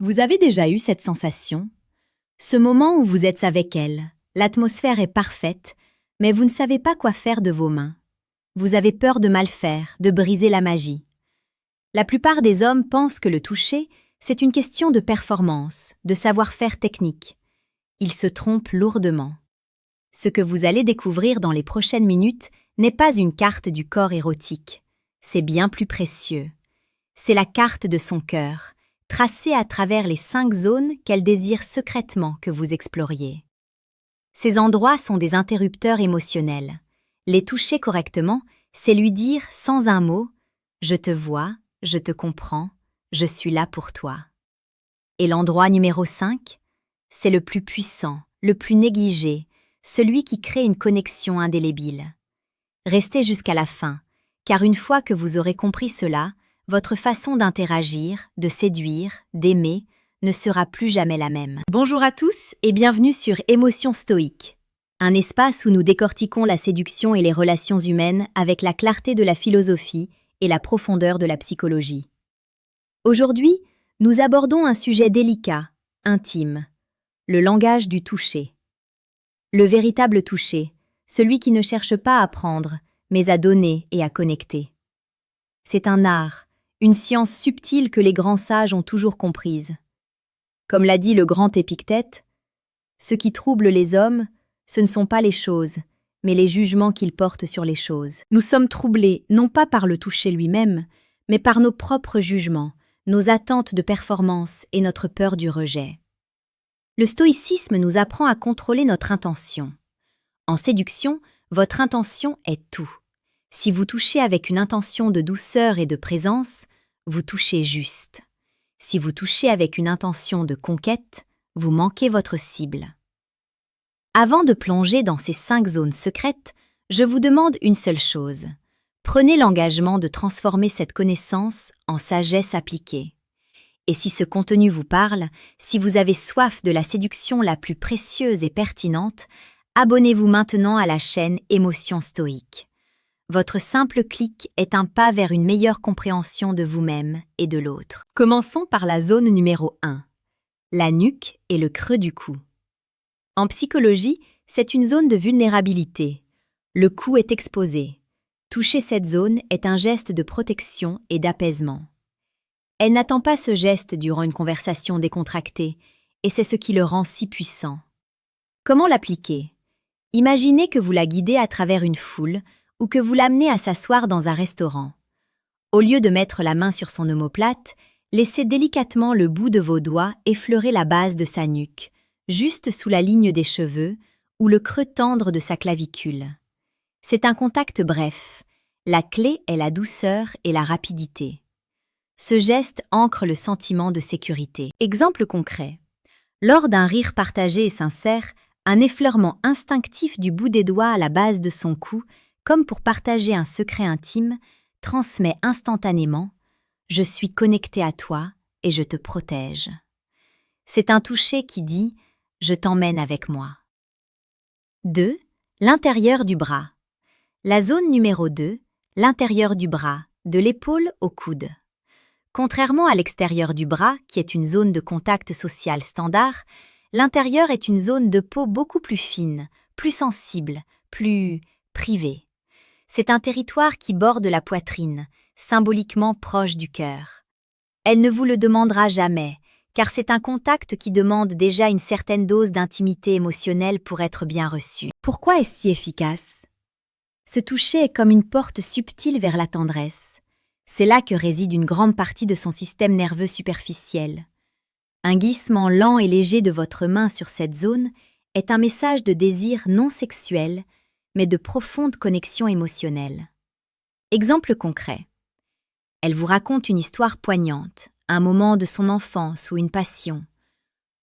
Vous avez déjà eu cette sensation? Ce moment où vous êtes avec elle, l'atmosphère est parfaite, mais vous ne savez pas quoi faire de vos mains. Vous avez peur de mal faire, de briser la magie. La plupart des hommes pensent que le toucher, c'est une question de performance, de savoir-faire technique. Ils se trompent lourdement. Ce que vous allez découvrir dans les prochaines minutes n'est pas une carte du corps érotique. C'est bien plus précieux. C'est la carte de son cœur, tracée à travers les 5 zones qu'elle désire secrètement que vous exploriez. Ces endroits sont des interrupteurs émotionnels. Les toucher correctement, c'est lui dire sans un mot « Je te vois, je te comprends, je suis là pour toi ». Et l'endroit numéro 5, c'est le plus puissant, le plus négligé, celui qui crée une connexion indélébile. Restez jusqu'à la fin, car une fois que vous aurez compris cela, votre façon d'interagir, de séduire, d'aimer, ne sera plus jamais la même. Bonjour à tous et bienvenue sur Émotions stoïques, un espace où nous décortiquons la séduction et les relations humaines avec la clarté de la philosophie et la profondeur de la psychologie. Aujourd'hui, nous abordons un sujet délicat, intime, le langage du toucher. Le véritable toucher, celui qui ne cherche pas à prendre, mais à donner et à connecter. C'est un art, une science subtile que les grands sages ont toujours comprise. Comme l'a dit le grand Épictète, « Ce qui trouble les hommes, ce ne sont pas les choses, mais les jugements qu'ils portent sur les choses. » Nous sommes troublés non pas par le toucher lui-même, mais par nos propres jugements, nos attentes de performance et notre peur du rejet. Le stoïcisme nous apprend à contrôler notre intention. En séduction, votre intention est tout. Si vous touchez avec une intention de douceur et de présence, vous touchez juste. Si vous touchez avec une intention de conquête, vous manquez votre cible. Avant de plonger dans ces 5 zones secrètes, je vous demande une seule chose. Prenez l'engagement de transformer cette connaissance en sagesse appliquée. Et si ce contenu vous parle, si vous avez soif de la séduction la plus précieuse et pertinente, abonnez-vous maintenant à la chaîne Émotions stoïques. Votre simple clic est un pas vers une meilleure compréhension de vous-même et de l'autre. Commençons par la zone numéro 1, la nuque et le creux du cou. En psychologie, c'est une zone de vulnérabilité. Le cou est exposé. Toucher cette zone est un geste de protection et d'apaisement. Elle n'attend pas ce geste durant une conversation décontractée, et c'est ce qui le rend si puissant. Comment l'appliquer? Imaginez que vous la guidez à travers une foule ou que vous l'amenez à s'asseoir dans un restaurant. Au lieu de mettre la main sur son omoplate, laissez délicatement le bout de vos doigts effleurer la base de sa nuque, juste sous la ligne des cheveux ou le creux tendre de sa clavicule. C'est un contact bref. La clé est la douceur et la rapidité. Ce geste ancre le sentiment de sécurité. Exemple concret. Lors d'un rire partagé et sincère, un effleurement instinctif du bout des doigts à la base de son cou, comme pour partager un secret intime, transmet instantanément « Je suis connecté à toi et je te protège ». C'est un toucher qui dit « Je t'emmène avec moi ». 2. L'intérieur du bras. La zone numéro 2, l'intérieur du bras, de l'épaule au coude. Contrairement à l'extérieur du bras, qui est une zone de contact social standard, l'intérieur est une zone de peau beaucoup plus fine, plus sensible, plus privée. C'est un territoire qui borde la poitrine, symboliquement proche du cœur. Elle ne vous le demandera jamais, car c'est un contact qui demande déjà une certaine dose d'intimité émotionnelle pour être bien reçu. Pourquoi est-ce si efficace? Ce toucher est comme une porte subtile vers la tendresse. C'est là que réside une grande partie de son système nerveux superficiel. Un glissement lent et léger de votre main sur cette zone est un message de désir non sexuel, mais de profonde connexion émotionnelle. Exemple concret. Elle vous raconte une histoire poignante, un moment de son enfance ou une passion.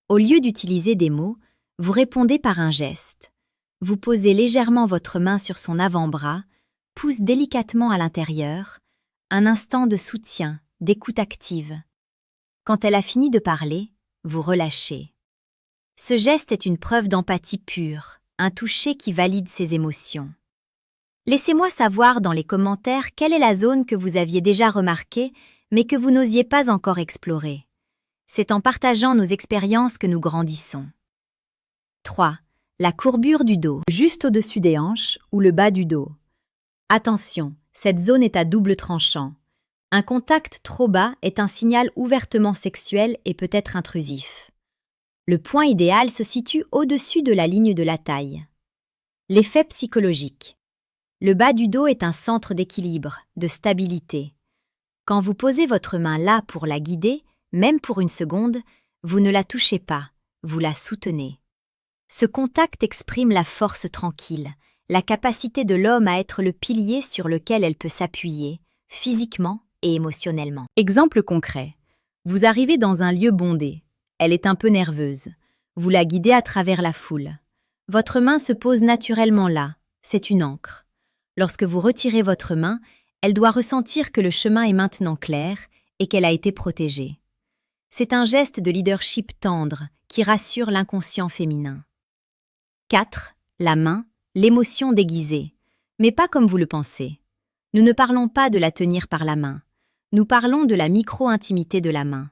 Au lieu d'utiliser des mots, vous répondez par un geste. Vous posez légèrement votre main sur son avant-bras, pousse délicatement à l'intérieur, un instant de soutien, d'écoute active. Quand elle a fini de parler, vous relâchez. Ce geste est une preuve d'empathie pure, un toucher qui valide ses émotions. Laissez-moi savoir dans les commentaires quelle est la zone que vous aviez déjà remarquée, mais que vous n'osiez pas encore explorer. C'est en partageant nos expériences que nous grandissons. 3. La courbure du dos, juste au-dessus des hanches ou le bas du dos. Attention, cette zone est à double tranchant. Un contact trop bas est un signal ouvertement sexuel et peut être intrusif. Le point idéal se situe au-dessus de la ligne de la taille. L'effet psychologique. Le bas du dos est un centre d'équilibre, de stabilité. Quand vous posez votre main là pour la guider, même pour une seconde, vous ne la touchez pas, vous la soutenez. Ce contact exprime la force tranquille, la capacité de l'homme à être le pilier sur lequel elle peut s'appuyer, physiquement et émotionnellement. Exemple concret. Vous arrivez dans un lieu bondé. Elle est un peu nerveuse. Vous la guidez à travers la foule. Votre main se pose naturellement là. C'est une ancre. Lorsque vous retirez votre main, elle doit ressentir que le chemin est maintenant clair et qu'elle a été protégée. C'est un geste de leadership tendre qui rassure l'inconscient féminin. 4. La main, l'émotion déguisée. Mais pas comme vous le pensez. Nous ne parlons pas de la tenir par la main. Nous parlons de la micro-intimité de la main.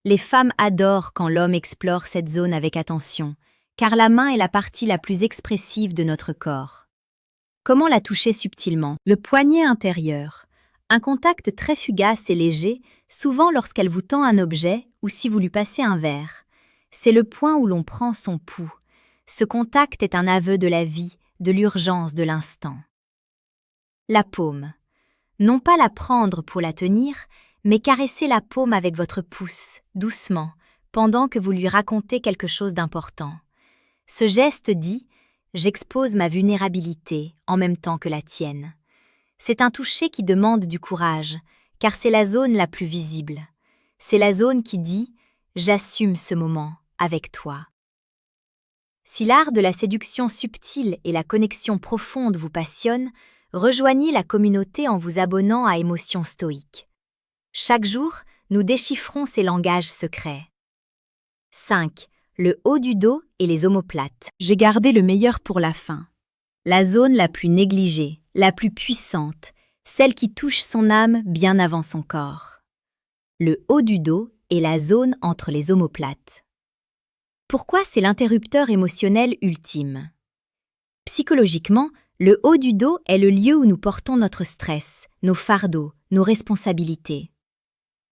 Les femmes adorent quand l'homme explore cette zone avec attention, car la main est la partie la plus expressive de notre corps. Comment la toucher subtilement? Le poignet intérieur. Un contact très fugace et léger, souvent lorsqu'elle vous tend un objet ou si vous lui passez un verre. C'est le point où l'on prend son pouls. Ce contact est un aveu de la vie, de l'urgence de l'instant. La paume. Non pas la prendre pour la tenir, mais caresser la paume avec votre pouce, doucement, pendant que vous lui racontez quelque chose d'important. Ce geste dit « J'expose ma vulnérabilité en même temps que la tienne ». C'est un toucher qui demande du courage, car c'est la zone la plus visible. C'est la zone qui dit « J'assume ce moment avec toi ». Si l'art de la séduction subtile et la connexion profonde vous passionnent, rejoignez la communauté en vous abonnant à Émotions Stoïques. Chaque jour, nous déchiffrons ces langages secrets. 5. Le haut du dos et les omoplates. J'ai gardé le meilleur pour la fin. La zone la plus négligée, la plus puissante, celle qui touche son âme bien avant son corps. Le haut du dos est la zone entre les omoplates. Pourquoi c'est l'interrupteur émotionnel ultime? Psychologiquement, le haut du dos est le lieu où nous portons notre stress, nos fardeaux, nos responsabilités.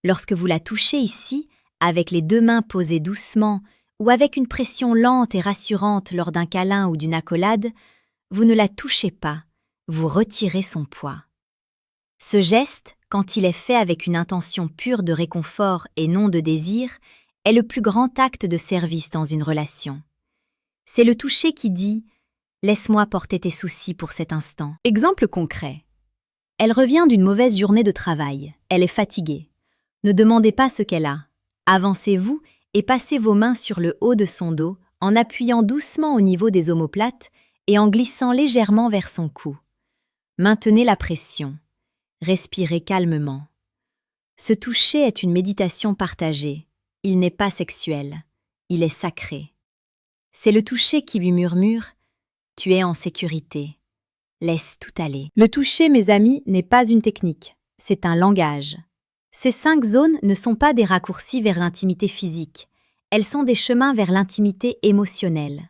Lorsque vous la touchez ici, avec les deux mains posées doucement ou avec une pression lente et rassurante lors d'un câlin ou d'une accolade, vous ne la touchez pas, vous retirez son poids. Ce geste, quand il est fait avec une intention pure de réconfort et non de désir, est le plus grand acte de service dans une relation. C'est le toucher qui dit « Laisse-moi porter tes soucis pour cet instant ». Exemple concret. Elle revient d'une mauvaise journée de travail. Elle est fatiguée. Ne demandez pas ce qu'elle a. Avancez-vous et passez vos mains sur le haut de son dos en appuyant doucement au niveau des omoplates et en glissant légèrement vers son cou. Maintenez la pression. Respirez calmement. Ce toucher est une méditation partagée. Il n'est pas sexuel, il est sacré. C'est le toucher qui lui murmure « Tu es en sécurité, laisse tout aller ». Le toucher, mes amis, n'est pas une technique, c'est un langage. Ces 5 zones ne sont pas des raccourcis vers l'intimité physique, elles sont des chemins vers l'intimité émotionnelle.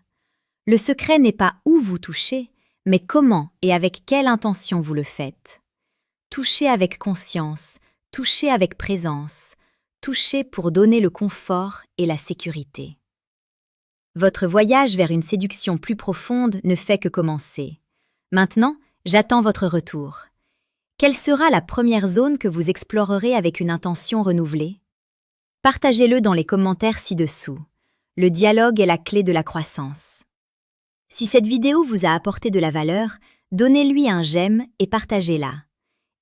Le secret n'est pas où vous touchez, mais comment et avec quelle intention vous le faites. Touchez avec conscience, touchez avec présence, touchez pour donner le confort et la sécurité. Votre voyage vers une séduction plus profonde ne fait que commencer. Maintenant, j'attends votre retour. Quelle sera la première zone que vous explorerez avec une intention renouvelée? Partagez-le dans les commentaires ci-dessous. Le dialogue est la clé de la croissance. Si cette vidéo vous a apporté de la valeur, donnez-lui un j'aime et partagez-la.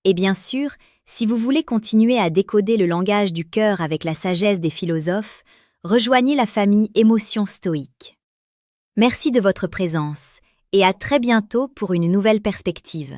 Et bien sûr, si vous voulez continuer à décoder le langage du cœur avec la sagesse des philosophes, rejoignez la famille Émotions Stoïques. Merci de votre présence et à très bientôt pour une nouvelle perspective.